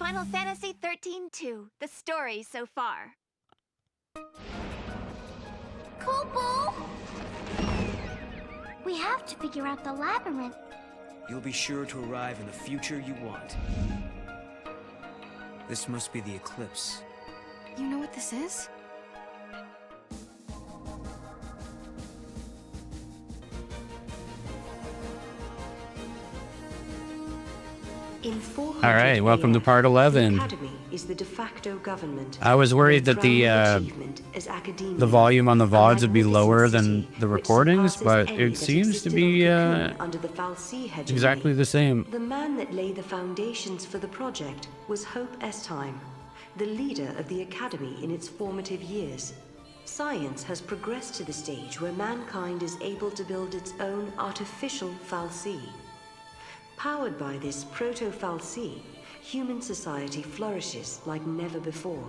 Final Fantasy XIII-2, the story so far. Kopo! We have to figure out the labyrinth. You'll be sure to arrive in the future you want. This must be the eclipse. You know what this is? All right, welcome to part 11. Is the de facto government. I was worried that the volume on the VODs would be lower than the recordings, but it seems to be exactly the same. The man that laid the foundations for the project was Hope Estime, the leader of the Academy in its formative years. Science has progressed to the stage where mankind is able to build its own artificial fal'Cie. Powered by this proto-fal'Cie, human society flourishes like never before.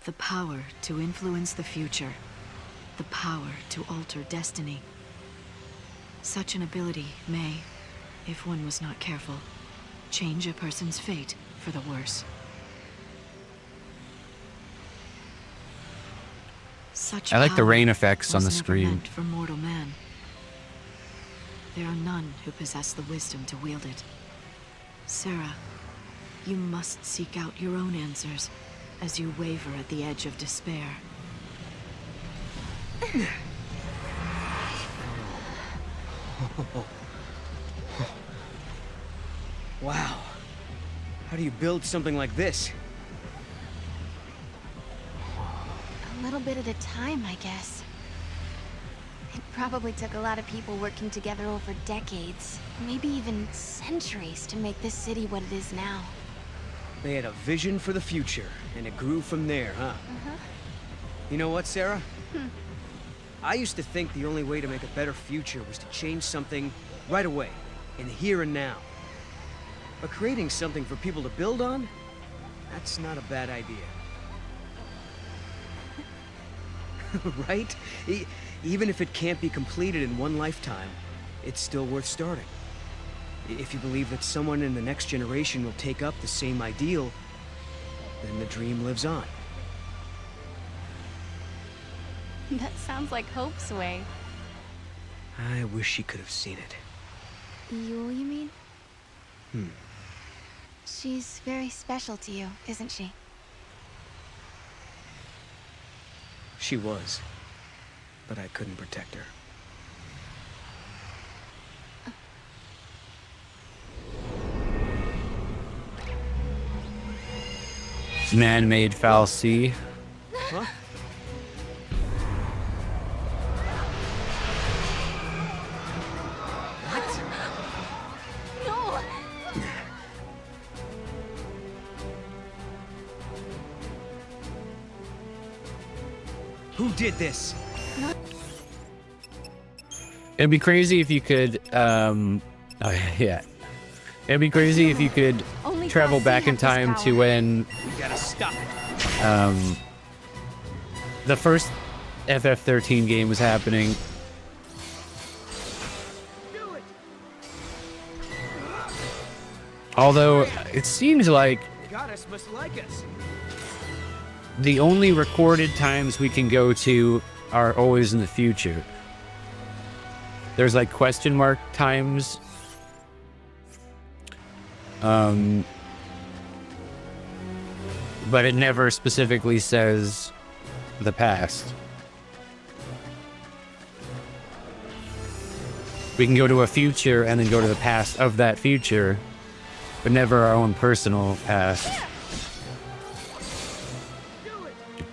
The power to influence the future. The power to alter destiny. Such an ability may, if one was not careful, change a person's fate for the worse. Such I like the power rain effects on the was never screen. meant for mortal man. There are none who possess the wisdom to wield it. Serah, you must seek out your own answers as you waver at the edge of despair. Wow. How do you build something like this? A little bit at a time, I guess. It probably took a lot of people working together over decades, maybe even centuries, to make this city what it is now. They had a vision for the future, and it grew from there, huh? You know what, Serah? I used to think the only way to make a better future was to change something right away, in the here and now. But creating something for people to build on? That's not a bad idea. Right? Even if it can't be completed in one lifetime, it's still worth starting. If you believe that someone in the next generation will take up the same ideal, then the dream lives on. That sounds like Hope's way. I wish she could have seen it. Yule, you mean? She's very special to you, isn't she? She was, but I couldn't protect her. Man-made fal'Cie. Huh? No! Who did this? It'd be crazy if you could, oh yeah. It'd be crazy if you could Only travel fal'Cie back in have this time power. to when We gotta stop it. the first FF13 game was happening. Although it seems like The goddess must like us. the only recorded times we can go to are always in the future. There's like question mark times. But it never specifically says the past. We can go to a future and then go to the past of that future, but never our own personal past.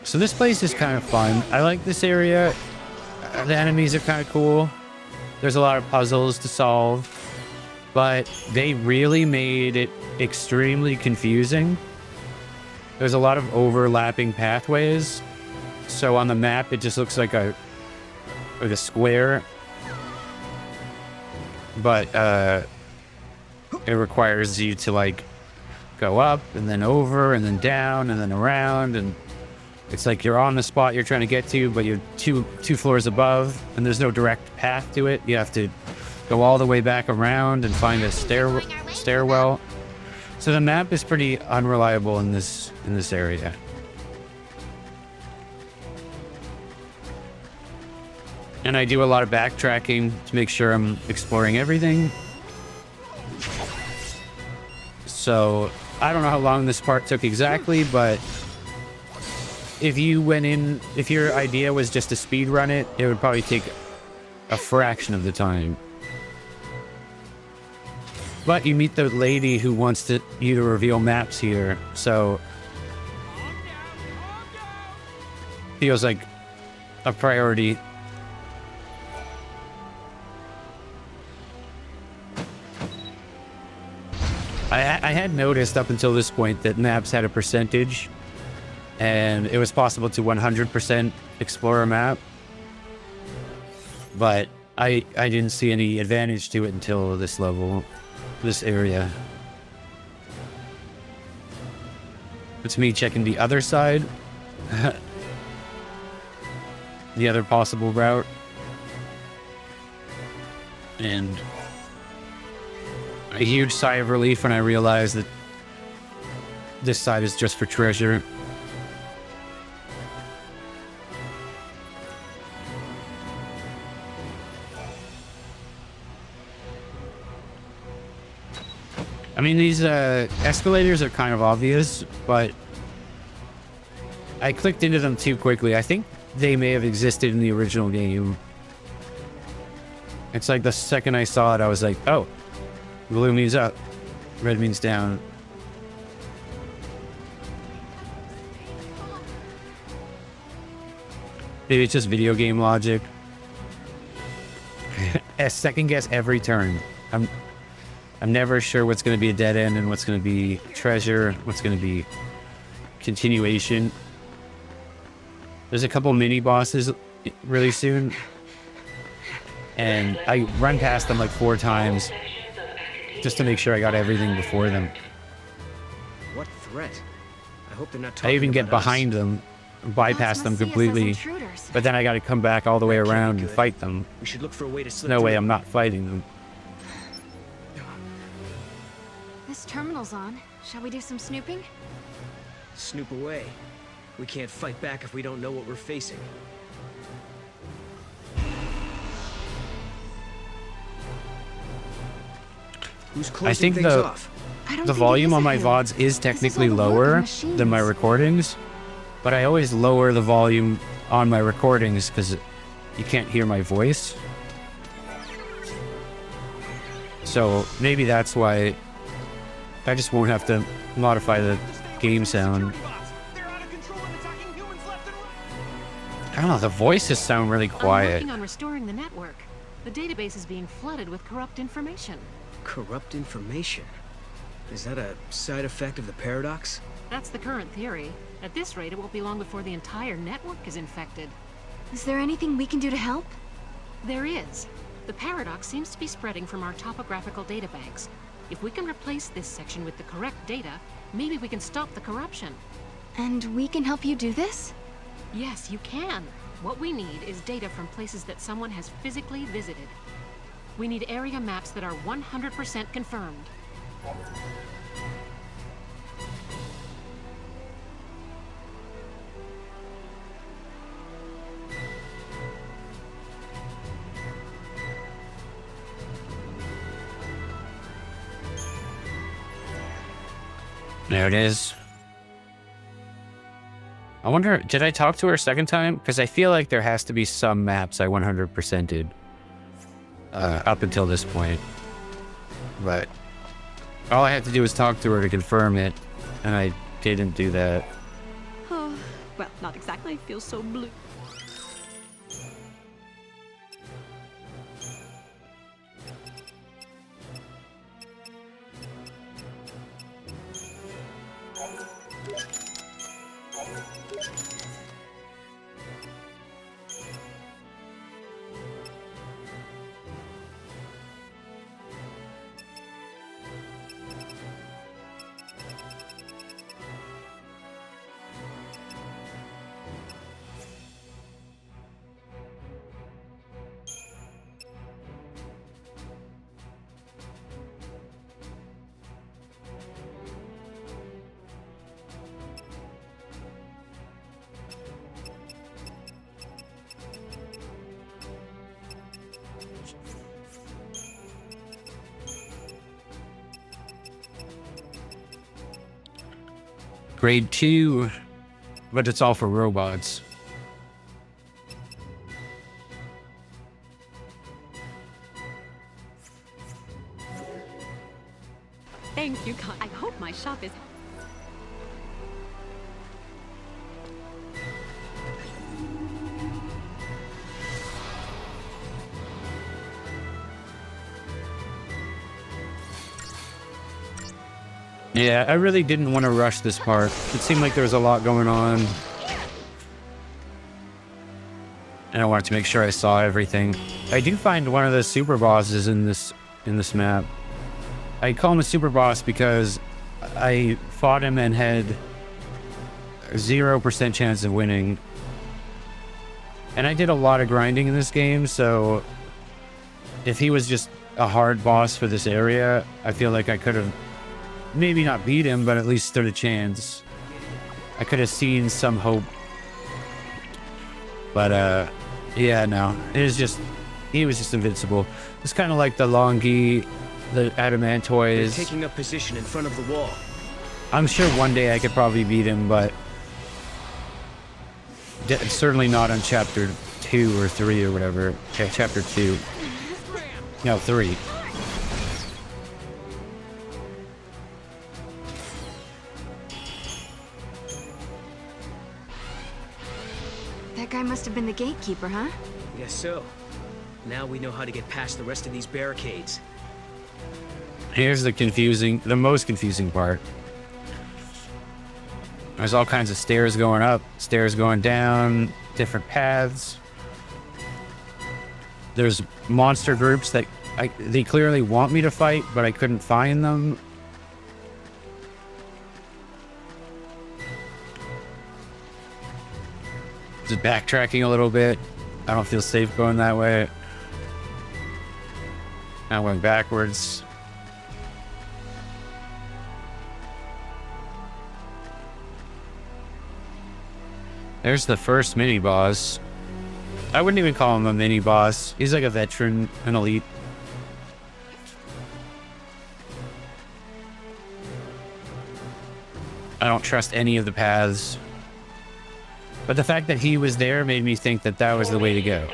So this place is kind of fun. I like this area. The enemies are kind of cool. There's a lot of puzzles to solve, but they really made it extremely confusing. There's a lot of overlapping pathways. So on the map, it just looks like a square, but it requires you to like go up and then over and then down and then around, and it's like you're on the spot you're trying to get to, but you're two floors above, and there's no direct path to it. You have to go all the way back around and find a stairwell. So the map is pretty unreliable in this area. And I do a lot of backtracking to make sure I'm exploring everything. So I don't know how long this part took exactly, but if you went in, if your idea was just to speed run it, it would probably take a fraction of the time. But you meet the lady who wants you to reveal maps here, so feels like a priority. I had noticed up until this point that maps had a percentage, and it was possible to 100% explore a map, but I didn't see any advantage to it until this level, this area. It's me checking the other side, the other possible route, and a huge sigh of relief when I realized that this side is just for treasure. I mean, these escalators are kind of obvious, but I clicked into them too quickly. I think they may have existed in the original game. It's like the second I saw it, I was like, oh, blue means up, red means down. Maybe it's just video game logic. I second guess every turn. I'm never sure what's going to be a dead end and what's going to be treasure, what's going to be continuation. There's a couple mini bosses really soon, and I run past them like 4 times just to make sure I got everything before them. What threat? I hope they're not I talking even get about us. behind them, bypass them completely, but then I got to come back all the way around and fight them. We should look for a way to slip No way through. I'm not fighting them. This terminal's on. Shall we do some snooping? Snoop away. We can't fight back if we don't know what we're facing. Who's closing I think things off? I don't the think it volume is on a my hill. VODs is technically all the work of lower machines. than my recordings, but I always lower the volume on my recordings because you can't hear my voice. So maybe that's why I just won't have to modify the game sound. I don't know, the voices sound really I'm quiet. working on restoring the network. The database is being flooded with corrupt information. Corrupt information? Is that a side effect of the paradox? That's the current theory. At this rate, it won't be long before the entire network is infected. Is there anything we can do to help? There is. The paradox seems to be spreading from our topographical databanks. If we can replace this section with the correct data, maybe we can stop the corruption. And we can help you do this? Yes, you can. What we need is data from places that someone has physically visited. We need area maps that are 100% confirmed. There it is. I wonder, did I talk to her a second time? Because I feel like there has to be some maps I 100%ed up until this point. But all I had to do was talk to her to confirm it, and I didn't do that. Oh, well, not exactly. Feels so blue. Grade 2, but it's all for robots. Thank you, Con. I hope my shop is... Yeah, I really didn't want to rush this part. It seemed like there was a lot going on. And I wanted to make sure I saw everything. I do find one of the super bosses in this map. I call him a super boss because I fought him and had a 0% chance of winning. And I did a lot of grinding in this game, so if he was just a hard boss for this area, I feel like I could have maybe not beat him, but at least stood a chance. I could have seen some hope. But yeah, no, he was just invincible. It's kind of like the Longi, the Adamantoids. They're taking up position in front of the wall. I'm sure one day I could probably beat him, but certainly not on chapter 2 or 3 or whatever. Okay, chapter 2. No, 3. That guy must have been the gatekeeper, huh? Guess so. Now we know how to get past the rest of these barricades. Here's the most confusing part. There's all kinds of stairs going up, stairs going down, different paths. There's monster groups that they clearly want me to fight, but I couldn't find them. Just backtracking a little bit. I don't feel safe going that way. Now going backwards. There's the first mini boss. I wouldn't even call him a mini boss. He's like a veteran, an elite. I don't trust any of the paths. But the fact that he was there made me think that that was the way to go.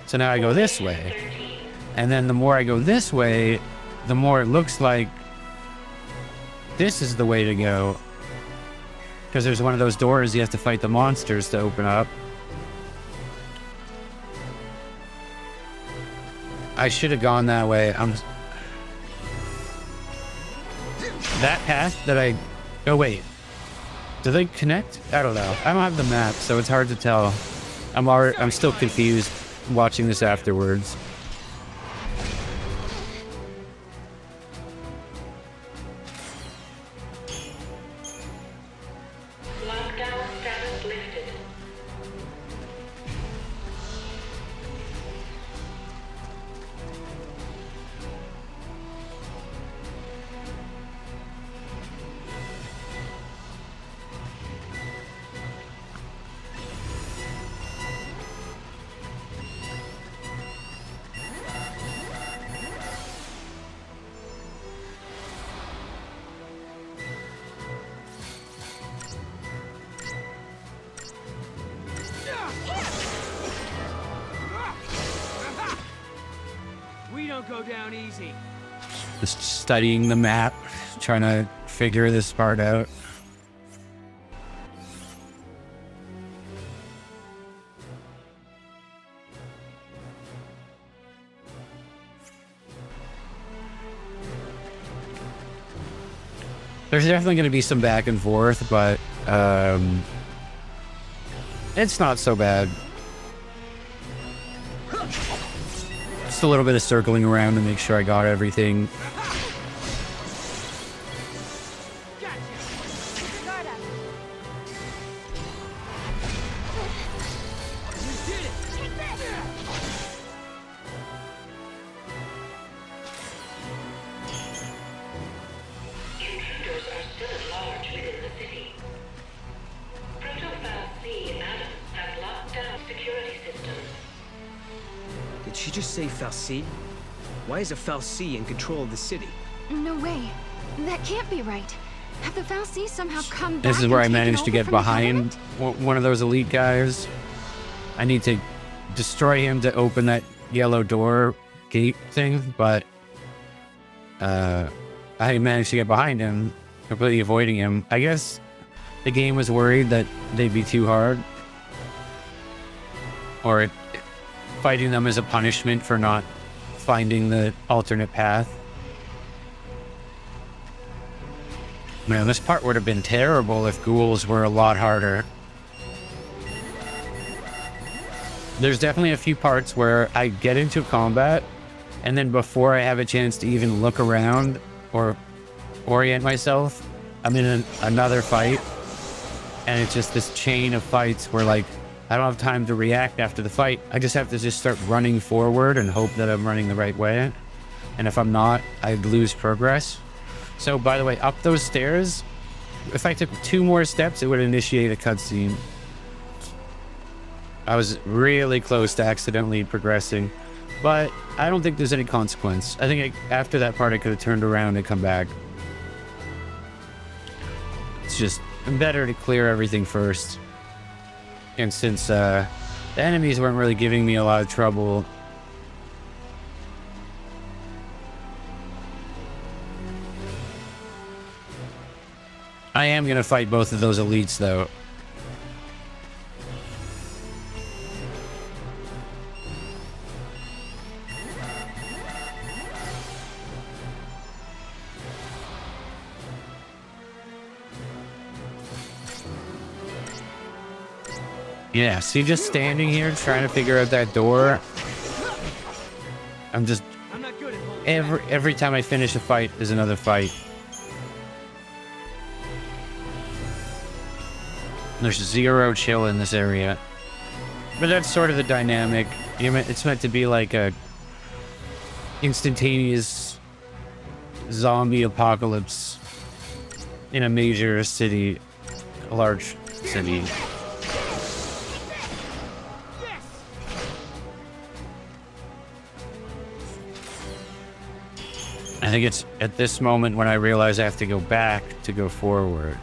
So now I go this way. And then the more I go this way, the more it looks like this is the way to go. Because there's one of those doors you have to fight the monsters to open up. I should have gone that way. That path that I... Oh, wait. Do they connect? I don't know. I don't have the map, so it's hard to tell. I'm still confused watching this afterwards. Lockdown status lifted. We don't go down easy. Just studying the map, trying to figure this part out. There's definitely going to be some back and forth, but it's not so bad. Just a little bit of circling around to make sure I got everything. Intruders are still at large within the city. Proto-Fal'Cie and Adam have locked down security systems. Did she just say Fal'Cie? Why is a Fal'Cie in control of the city? No way. That can't be right. Have the Fal'Cie somehow come back? This is where I and taken managed to over get from the behind government? one of those elite guys. I need to destroy him to open that yellow door gate thing, but I managed to get behind him, completely avoiding him. I guess the game was worried that they'd be too hard, or fighting them as a punishment for not finding the alternate path. Man, this part would have been terrible if ghouls were a lot harder. There's definitely a few parts where I get into combat, and then before I have a chance to even look around or orient myself, I'm in another fight, and it's just this chain of fights where, like, I don't have time to react after the fight. I just have to just start running forward and hope that I'm running the right way. And if I'm not, I lose progress. So, by the way, up those stairs, if I took 2 more steps, it would initiate a cutscene. I was really close to accidentally progressing, but I don't think there's any consequence. I think after that part, I could have turned around and come back. It's just better to clear everything first. And since the enemies weren't really giving me a lot of trouble, I am going to fight both of those elites, though. Yeah, see, just standing here trying to figure out that door. I'm just... Every time I finish a fight is another fight. There's 0 chill in this area. But that's sort of the dynamic. It's meant to be like a instantaneous zombie apocalypse in a major city, a large city. I think it's at this moment when I realize I have to go back to go forward.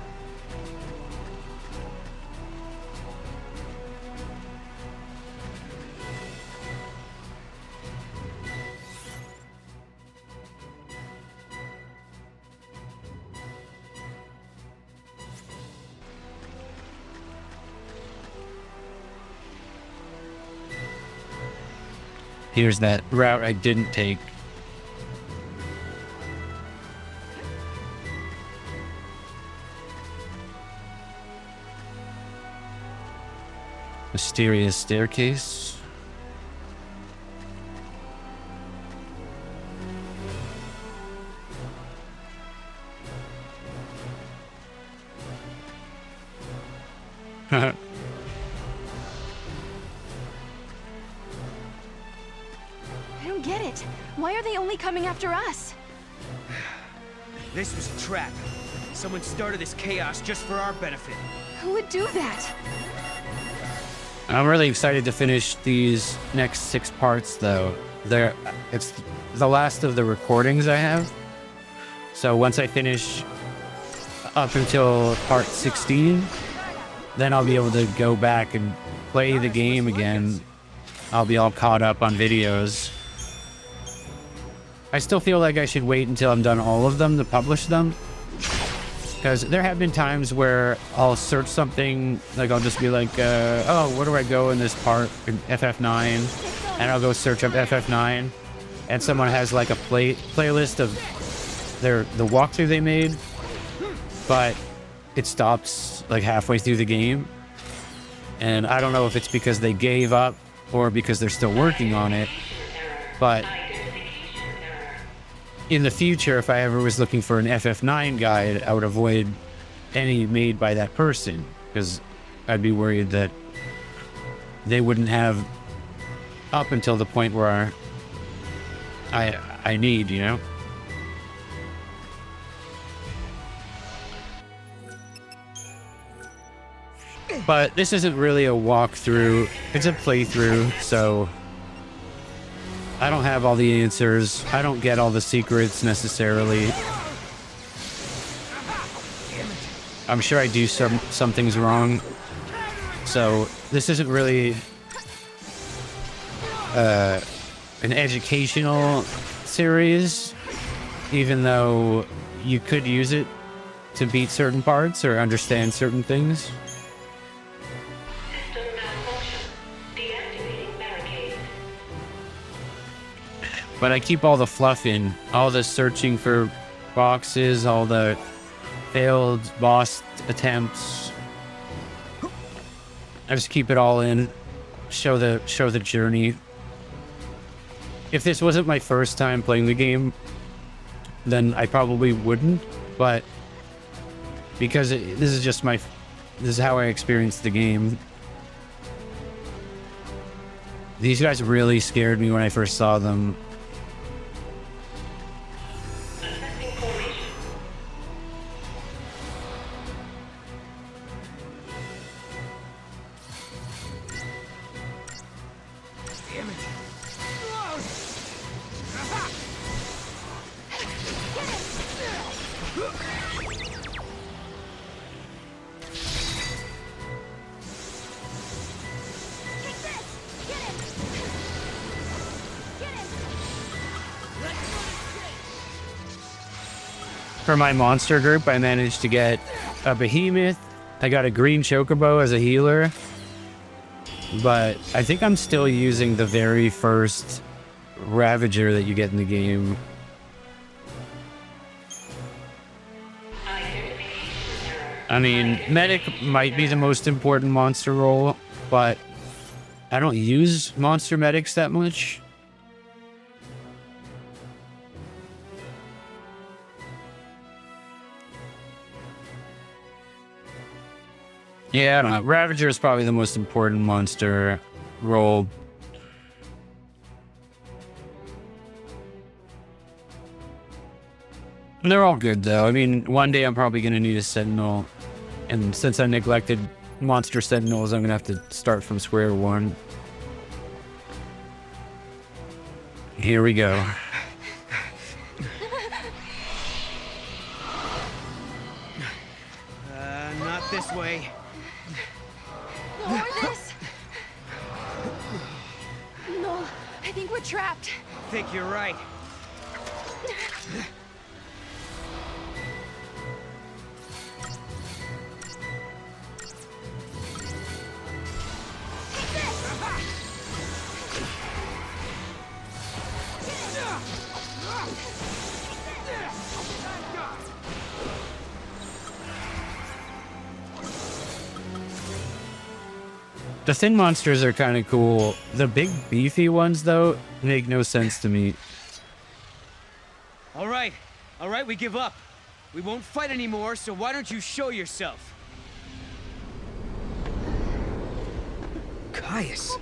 Here's that route I didn't take. Mysterious staircase. I don't get it. Why are they only coming after us? This was a trap. Someone started this chaos just for our benefit. Who would do that? I'm really excited to finish these next 6 parts, though. It's the last of the recordings I have. So once I finish up until part 16, then I'll be able to go back and play the game again. I'll be all caught up on videos. I still feel like I should wait until I'm done all of them to publish them. Because there have been times where I'll search something, like I'll just be like, oh, where do I go in this part, in FF9? And I'll go search up FF9, and someone has like a playlist of the walkthrough they made, but it stops like halfway through the game. And I don't know if it's because they gave up or because they're still working on it, but in the future, if I ever was looking for an FF9 guide, I would avoid any made by that person, because I'd be worried that they wouldn't have up until the point where I need, you know? But this isn't really a walkthrough, it's a playthrough, so I don't have all the answers. I don't get all the secrets necessarily. I'm sure I do some things wrong. So this isn't really an educational series, even though you could use it to beat certain parts or understand certain things. System malfunction. Deactivating barricade. But I keep all the fluff in, all the searching for boxes, all the failed boss attempts. I just keep it all in, show the journey. If this wasn't my first time playing the game, then I probably wouldn't, but because this is how I experienced the game. These guys really scared me when I first saw them. Assessing formation. Damn it. For my monster group, I managed to get a behemoth. I got a green chocobo as a healer. But I think I'm still using the very first Ravager that you get in the game. I mean, Medic might be the most important monster role, but I don't use monster medics that much. Yeah, I don't know. Ravager is probably the most important monster role. And they're all good, though. I mean, one day I'm probably going to need a Sentinel. And since I neglected monster Sentinels, I'm going to have to start from square one. Here we go. Not this way. Lower this! No, I think we're trapped. I think you're right. The thin monsters are kind of cool. The big beefy ones, though, make no sense to me. All right, we give up. We won't fight anymore, so why don't you show yourself? Caius.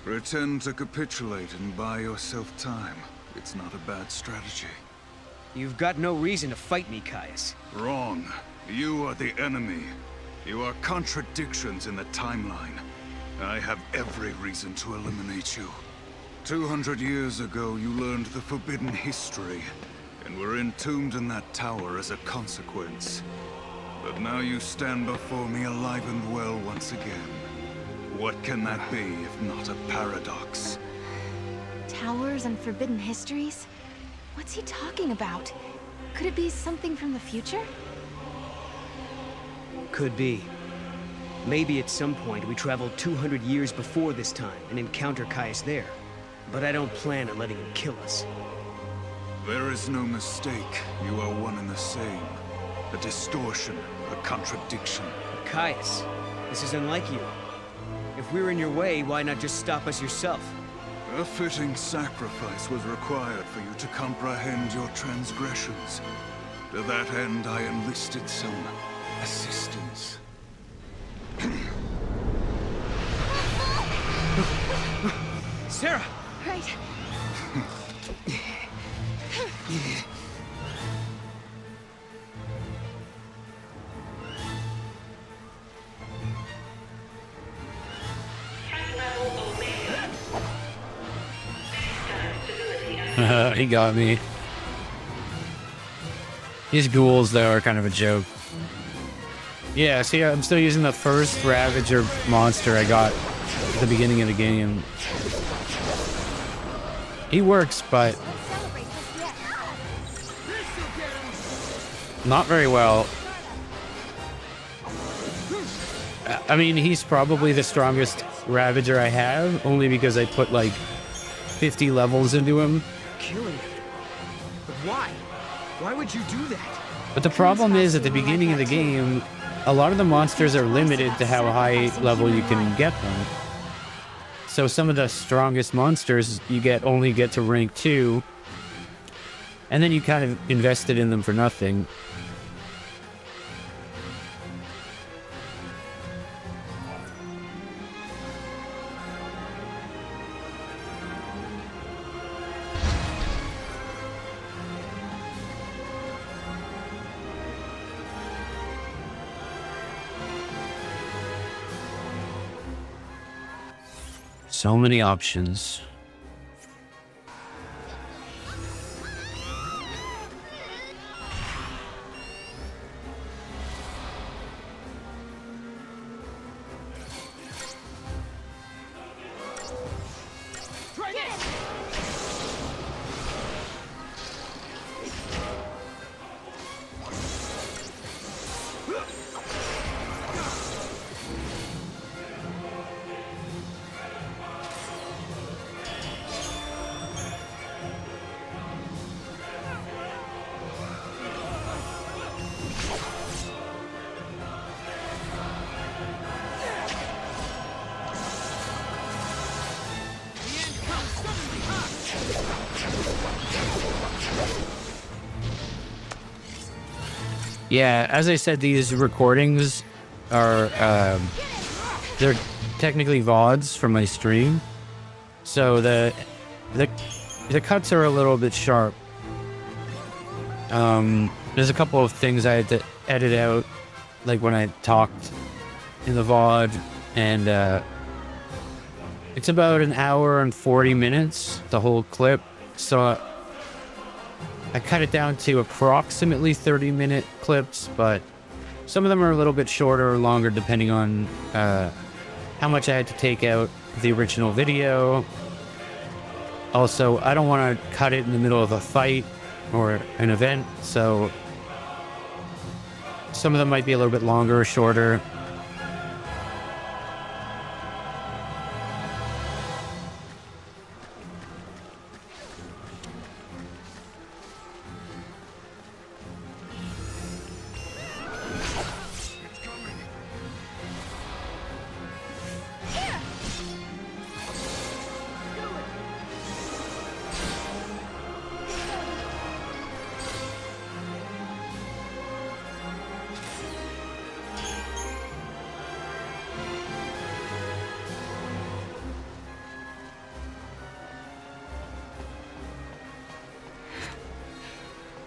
Pretend to capitulate and buy yourself time. It's not a bad strategy. You've got no reason to fight me, Caius. Wrong. You are the enemy. You are contradictions in the timeline. I have every reason to eliminate you. 200 years ago, you learned the forbidden history, and were entombed in that tower as a consequence. But now you stand before me alive and well once again. What can that be if not a paradox? Towers and forbidden histories? What's he talking about? Could it be something from the future? Could be. Maybe at some point we travel 200 years before this time and encounter Caius there. But I don't plan on letting him kill us. There is no mistake. You are one and the same. A distortion, a contradiction. Caius, this is unlike you. If we're in your way, why not just stop us yourself? A fitting sacrifice was required for you to comprehend your transgressions. To that end, I enlisted some assistance. Sarah! Right. He got me. These ghouls, though, are kind of a joke. Yeah, see, I'm still using the first Ravager monster I got at the beginning of the game. He works, but not very well. I mean, he's probably the strongest Ravager I have, only because I put like 50 levels into him. Killing him. But why? Why would you do that? But the problem is, at the beginning of the game, a lot of the monsters are limited to how high level you can get them. So some of the strongest monsters you only get to rank 2, and then you kind of invested in them for nothing. So many options. Yeah, as I said, these recordings are, they're technically VODs from my stream. So the cuts are a little bit sharp. There's a couple of things I had to edit out, like when I talked in the VOD, and it's about an hour and 40 minutes, the whole clip. So I cut it down to approximately 30-minute clips, but some of them are a little bit shorter or longer depending on how much I had to take out of the original video. Also, I don't want to cut it in the middle of a fight or an event, so some of them might be a little bit longer or shorter.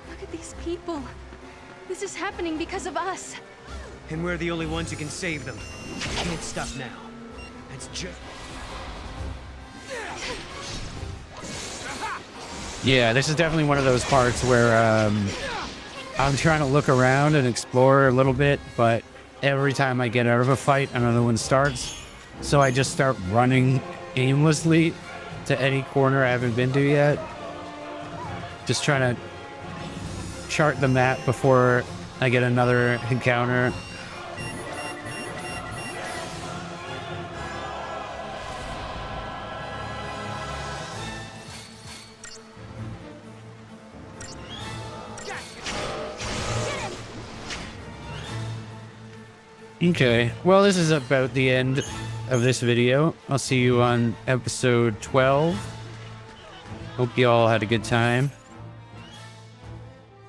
Look at these people. This is happening because of us. And we're the only ones who can save them. Can't stop now. That's just... Yeah, this is definitely one of those parts where I'm trying to look around and explore a little bit, but every time I get out of a fight, another one starts. So I just start running aimlessly to any corner I haven't been to yet. Just trying to chart the map before I get another encounter. Okay, well, this is about the end of this video. I'll see you on episode 12. Hope you all had a good time.